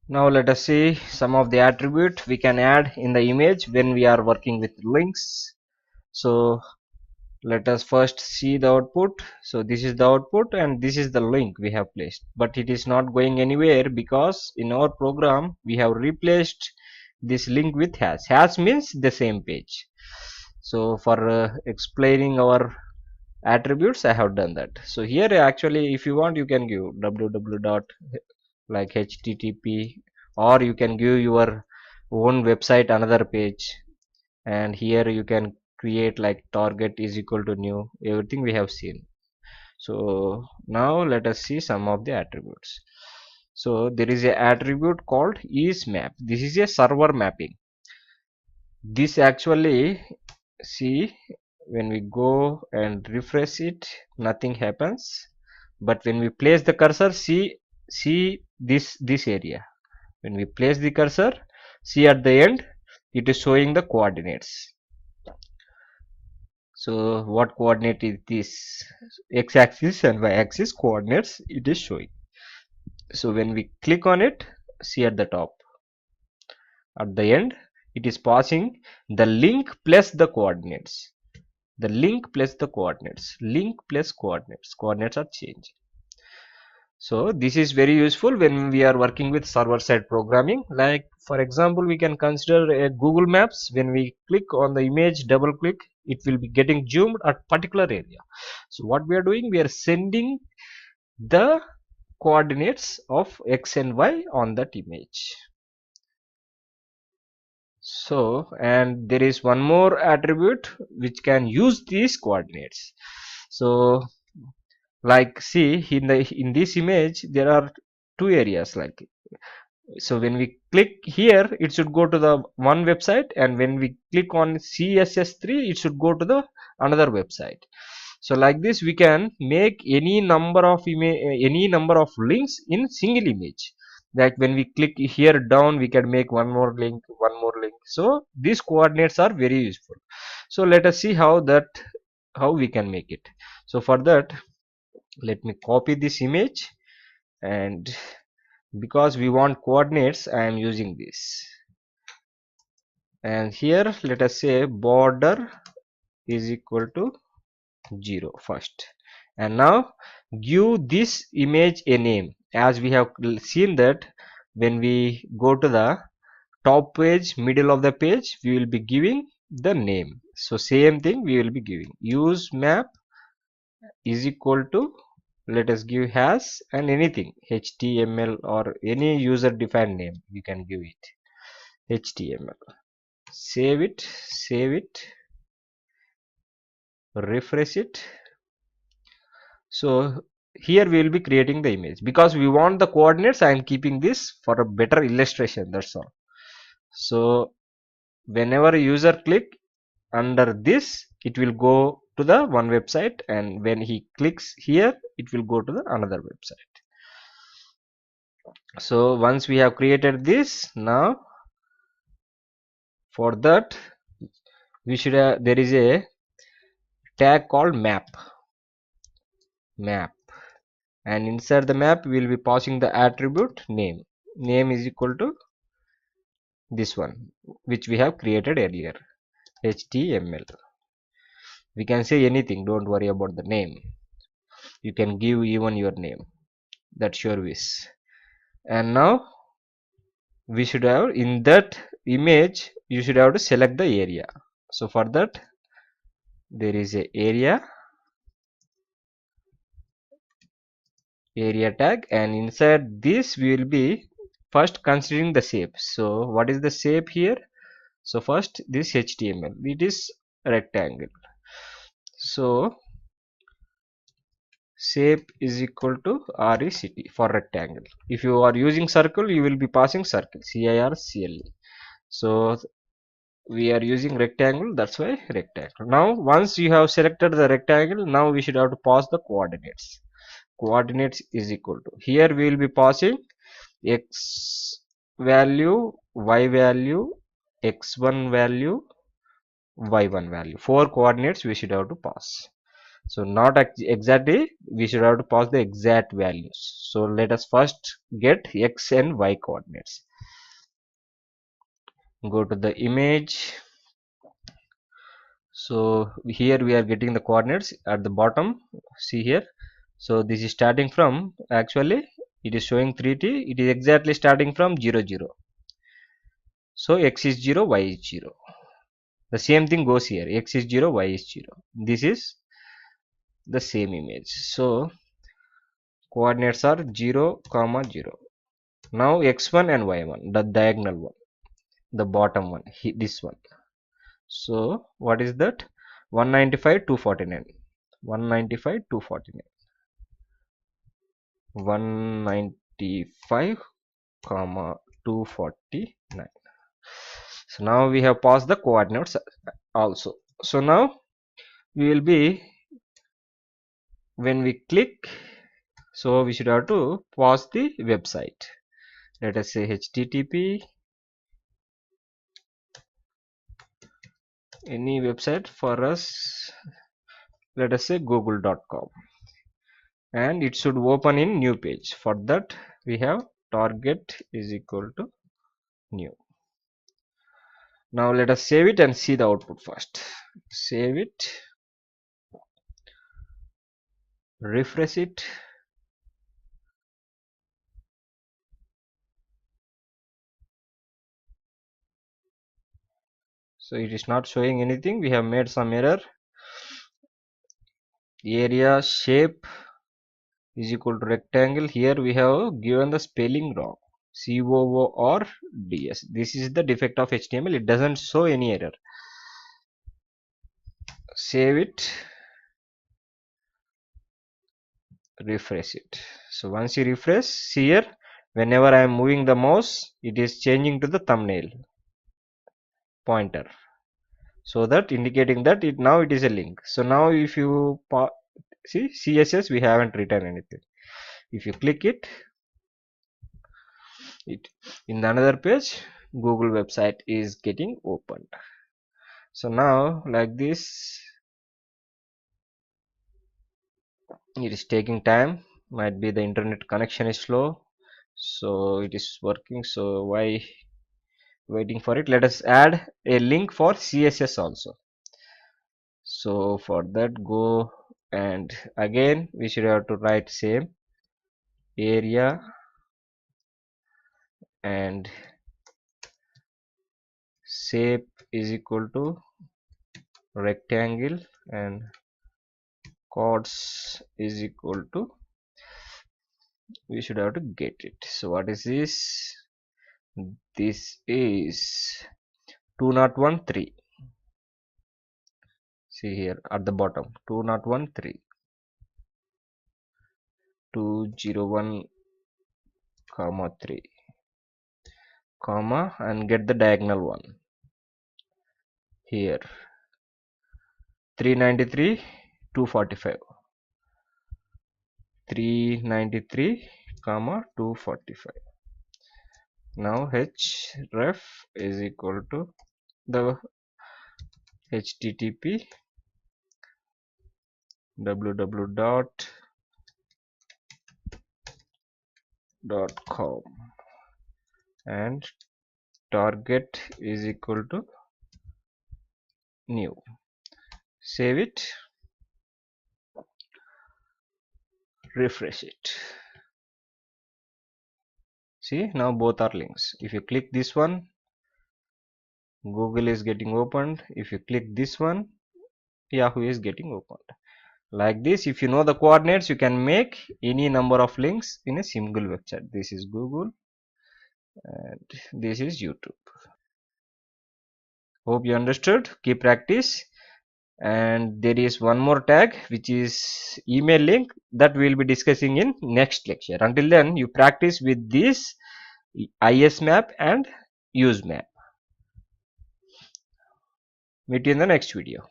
Now let us see some of the attributes we can add in the image when we are working with links. So let us first see the output. So this is the output and this is the link we have placed, but it is not going anywhere because in our program we have replaced this link with hash. Hash means the same page. So for explaining our attributes, I have done that. So here actually if you want you can give www dot like http, or you can give your own website another page, and here you can create like target is equal to new, everything we have seen. So now let us see some of the attributes. So there is a attribute called ismap. This is a server mapping. This actually, see, when we go and refresh it, nothing happens, but when we place the cursor, see this area. When we place the cursor, see at the end it is showing the coordinates. So what coordinate is this? X-axis and y-axis coordinates it is showing. So when we click on it, see at the top, at the end it is passing the link plus the coordinates. The link plus the coordinates. Link plus coordinates. Coordinates are changed. So this is very useful when we are working with server-side programming. Like for example, we can consider a Google Maps. When we click on the image, double click, it will be getting zoomed at particular area. So what we are doing, we are sending the coordinates of X and Y on that image. So, and there is one more attribute which can use these coordinates. So like see in this image there are two areas, like, so when we click here it should go to the one website, and when we click on css3 it should go to the another website. So like this we can make any number of links in single image. Like when we click here down, we can make one more link. So these coordinates are very useful. So let us see how we can make it. So for that, let me copy this image, and because we want coordinates I am using this, and here let us say border is equal to 0 first, and now give this image a name. As we have seen that when we go to the top page, middle of the page, we will be giving the name. So same thing we will be giving. Use map is equal to, let us give hash and anything HTML or any user defined name you can give it HTML. Save it, refresh it. So here we will be creating the image. Because we want the coordinates, I am keeping this for a better illustration, that's all. So whenever a user click under this, it will go to the one website, and when he clicks here it will go to the another website. So once we have created this, now for that we should have, there is a tag called map, and inside the map we will be passing the attribute name is equal to this one which we have created earlier, HTML. We can say anything, don't worry about the name. You can give even your name, that's your wish. And now we should have, in that image you should have to select the area. So for that there is a area tag, and inside this we will be first considering the shape. So what is the shape here? So first this HTML, it is rectangle. So shape is equal to RECT for rectangle. If you are using circle, you will be passing circle, CIRCLE. So we are using rectangle, that's why rectangle. Now once you have selected the rectangle, now we should have to pass the coordinates. Coordinates is equal to, here we will be passing x value, y value, x1 value, y1 value. 4 coordinates we should have to pass. So not exactly, we should have to pass the exact values. So let us first get x and y coordinates. Go to the image. So here we are getting the coordinates at the bottom. See here. So this is starting from, actually it is showing 3t. It is exactly starting from 0 0. So x is 0, y is 0. The same thing goes here. X is 0, y is 0. This is the same image. So coordinates are 0 comma 0. Now x1 and y1, the diagonal one, the bottom one, this one. So what is that? 195 249. 195 249. 195 comma 249. So now we have passed the coordinates also. So now we will be, when we click, so we should have to pass the website. Let us say http any website for us. Let us say google.com, and it should open in new page. For that we have target is equal to new. Now let us save it and see the output first. Save it, refresh it. So it is not showing anything. We have made some error. Area shape is equal to rectangle. Here we have given the spelling wrong. COORDS. This is the defect of HTML. It doesn't show any error. Save it, refresh it. So once you refresh, see here, whenever I am moving the mouse, it is changing to the thumbnail pointer, so that indicating that now it is a link. So now if you see CSS, we haven't written anything. If you click it in the another page, Google website is getting opened. So now like this, it is taking time. Might be the internet connection is slow, so it is working. So why waiting for it? Let us add a link for CSS also. So for that, go, and again we should have to write same area and shape is equal to rectangle and chords is equal to, we should have to get it. So what is this? This is 2013. See here at the bottom, 2013, 201 comma 3 comma, and get the diagonal one here, 393 245, 393 comma 245. Now href is equal to the http www.com and target is equal to new. Save it, refresh it. See, now both are links. If you click this one, Google is getting opened. If you click this one, Yahoo is getting opened. Like this, if you know the coordinates, you can make any number of links in a single website. This is Google and this is YouTube. Hope you understood. Keep practice. And there is one more tag which is email link that we will be discussing in next lecture. Until then, you practice with this ismap and usemap. Meet you in the next video.